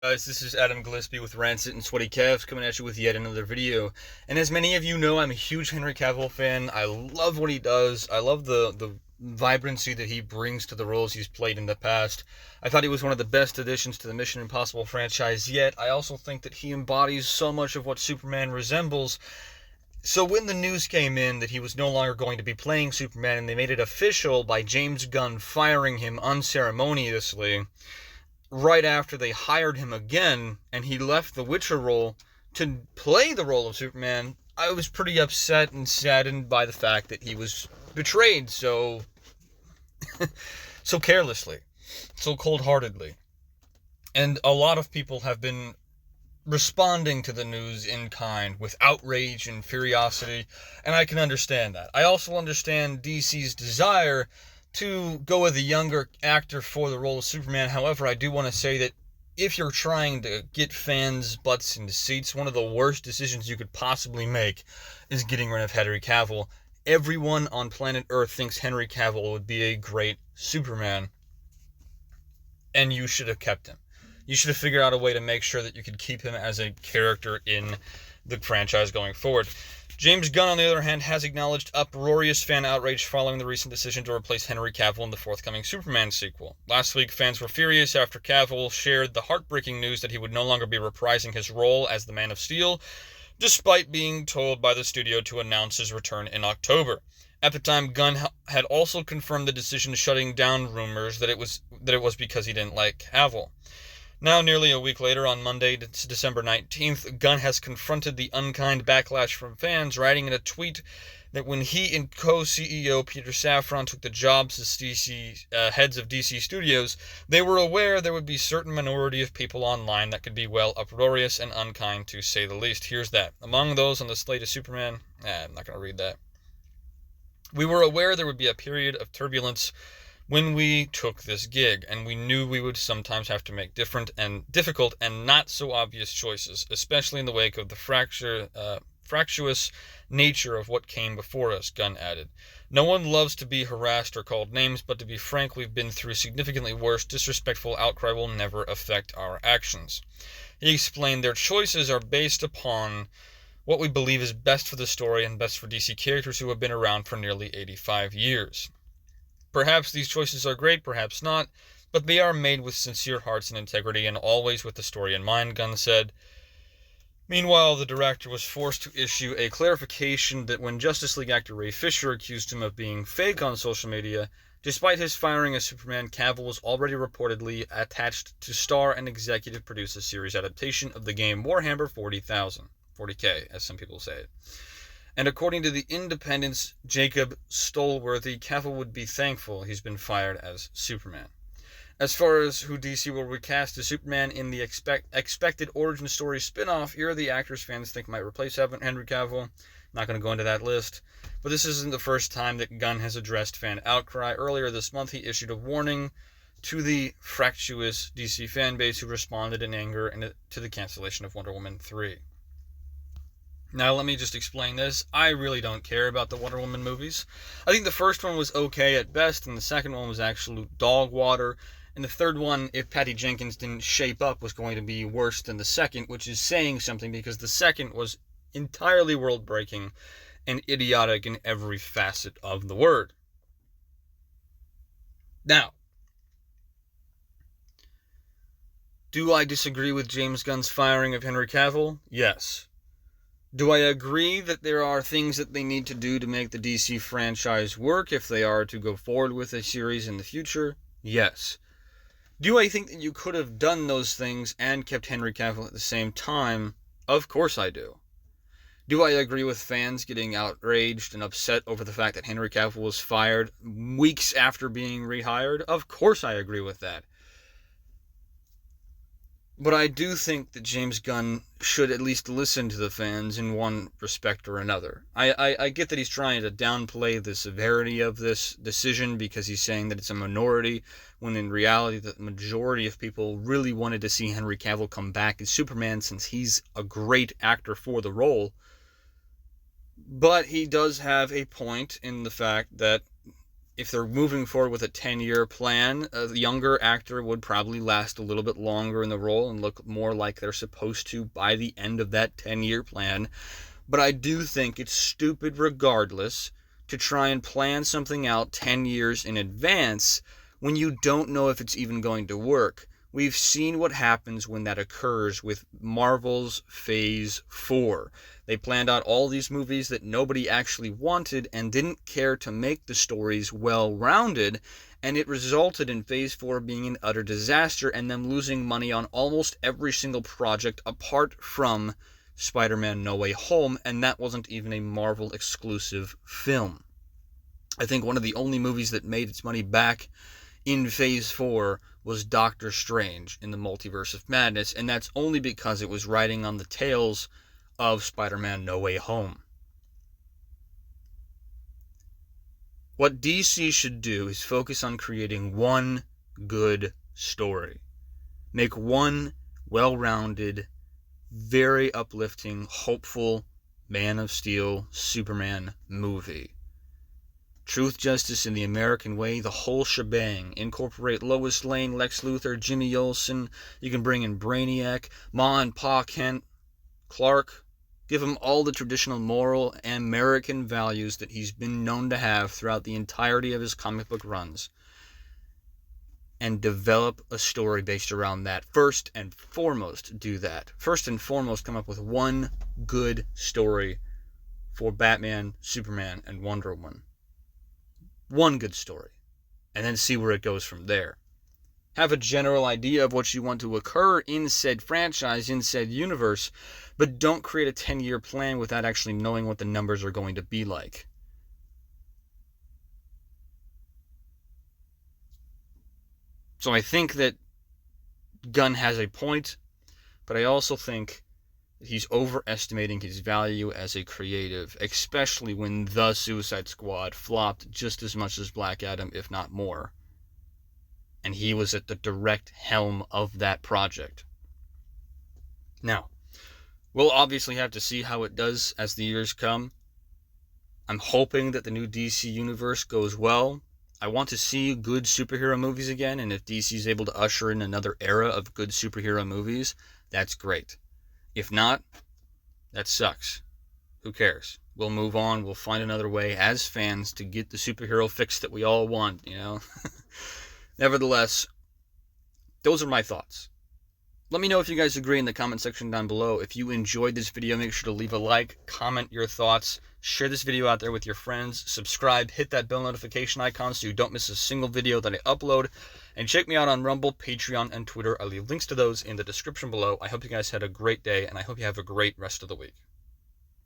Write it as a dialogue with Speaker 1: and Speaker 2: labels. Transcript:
Speaker 1: Guys, this is Adam Gillespie with Rancid and Sweaty Calves coming at you with yet another video. And as many of you know, I'm a huge Henry Cavill fan. I love what he does. I love the vibrancy that he brings to the roles he's played in the past. I thought he was one of the best additions to the Mission Impossible franchise yet. I also think that he embodies so much of what Superman resembles. So when the news came in that he was no longer going to be playing Superman and they made it official by James Gunn firing him unceremoniously, right after they hired him again and he left the Witcher role to play the role of Superman, I was pretty upset and saddened by the fact that he was betrayed so carelessly, so cold-heartedly. And a lot of people have been responding to the news in kind with outrage and curiosity, and I can understand that. I also understand DC's desire to go with a younger actor for the role of Superman. However, I do want to say that if you're trying to get fans' butts into seats, one of the worst decisions you could possibly make is getting rid of Henry Cavill. Everyone on planet Earth thinks Henry Cavill would be a great Superman, and you should have kept him. You should have figured out a way to make sure that you could keep him as a character in the franchise going forward. James Gunn, on the other hand, has acknowledged uproarious fan outrage following the recent decision to replace Henry Cavill in the forthcoming Superman sequel. Last week, fans were furious after Cavill shared the heartbreaking news that he would no longer be reprising his role as the Man of Steel, despite being told by the studio to announce his return in October. At the time, Gunn had also confirmed the decision, shutting down rumors that it was because he didn't like Cavill. Now, nearly a week later, on Monday, December 19th, Gunn has confronted the unkind backlash from fans, writing in a tweet that when he and co-CEO Peter Safran took the jobs as heads of DC Studios, they were aware there would be a certain minority of people online that could be, well, uproarious and unkind, to say the least. Here's that. Among those on the slate of Superman, I'm not going to read that. We were aware there would be a period of turbulence when we took this gig, and we knew we would sometimes have to make difficult and not so obvious choices, especially in the wake of the fractious nature of what came before us, Gunn added. No one loves to be harassed or called names, but to be frank, we've been through significantly worse. Disrespectful outcry will never affect our actions. He explained their choices are based upon what we believe is best for the story and best for DC characters who have been around for nearly 85 years. Perhaps these choices are great, perhaps not, but they are made with sincere hearts and integrity and always with the story in mind, Gunn said. Meanwhile, the director was forced to issue a clarification that when Justice League actor Ray Fisher accused him of being fake on social media, despite his firing as Superman, Cavill was already reportedly attached to star and executive produce a series adaptation of the game Warhammer 40K, as some people say it. And according to the Independent's Jacob Stolworthy, Cavill would be thankful he's been fired as Superman. As far as who DC will recast as Superman in the expected origin story spin-off, here are the actors fans think might replace Henry Cavill. Not going to go into that list. But this isn't the first time that Gunn has addressed fan outcry. Earlier this month, he issued a warning to the fractious DC fanbase who responded in anger to the cancellation of Wonder Woman 3. Now, let me just explain this. I really don't care about the Wonder Woman movies. I think the first one was okay at best, and the second one was absolute dog water. And the third one, if Patty Jenkins didn't shape up, was going to be worse than the second, which is saying something because the second was entirely world-breaking and idiotic in every facet of the word. Now, do I disagree with James Gunn's firing of Henry Cavill? Yes. Do I agree that there are things that they need to do to make the DC franchise work if they are to go forward with a series in the future? Yes. Do I think that you could have done those things and kept Henry Cavill at the same time? Of course I do. Do I agree with fans getting outraged and upset over the fact that Henry Cavill was fired weeks after being rehired? Of course I agree with that. But I do think that James Gunn should at least listen to the fans in one respect or another. I get that he's trying to downplay the severity of this decision because he's saying that it's a minority, when in reality the majority of people really wanted to see Henry Cavill come back as Superman since he's a great actor for the role. But he does have a point in the fact that if they're moving forward with a 10-year plan, a younger actor would probably last a little bit longer in the role and look more like they're supposed to by the end of that 10-year plan. But I do think it's stupid regardless to try and plan something out 10 years in advance when you don't know if it's even going to work. We've seen what happens when that occurs with Marvel's Phase 4. They planned out all these movies that nobody actually wanted and didn't care to make the stories well-rounded, and it resulted in Phase 4 being an utter disaster and them losing money on almost every single project apart from Spider-Man No Way Home, and that wasn't even a Marvel exclusive film. I think one of the only movies that made its money back in Phase 4 was Doctor Strange in the Multiverse of Madness, and that's only because it was riding on the tails of Spider-Man No Way Home. What DC should do is focus on creating one good story. Make one well-rounded, very uplifting, hopeful Man of Steel, Superman movie. Truth, Justice, and the American Way, the whole shebang. Incorporate Lois Lane, Lex Luthor, Jimmy Olsen. You can bring in Brainiac, Ma and Pa Kent, Clark. Give him all the traditional moral and American values that he's been known to have throughout the entirety of his comic book runs. And develop a story based around that. First and foremost, do that. First and foremost, come up with one good story for Batman, Superman, and Wonder Woman. One good story. And then see where it goes from there. Have a general idea of what you want to occur in said franchise, in said universe, but don't create a 10-year plan without actually knowing what the numbers are going to be like. So I think that Gunn has a point, but I also think that he's overestimating his value as a creative, especially when The Suicide Squad flopped just as much as Black Adam, if not more. And he was at the direct helm of that project. Now, we'll obviously have to see how it does as the years come. I'm hoping that the new DC universe goes well. I want to see good superhero movies again, and if DC is able to usher in another era of good superhero movies, that's great. If not, that sucks. Who cares? We'll move on. We'll find another way as fans to get the superhero fix that we all want, you know? Nevertheless, those are my thoughts. Let me know if you guys agree in the comment section down below. If you enjoyed this video, make sure to leave a like, comment your thoughts, share this video out there with your friends, subscribe, hit that bell notification icon so you don't miss a single video that I upload, and check me out on Rumble, Patreon, and Twitter. I'll leave links to those in the description below. I hope you guys had a great day, and I hope you have a great rest of the week.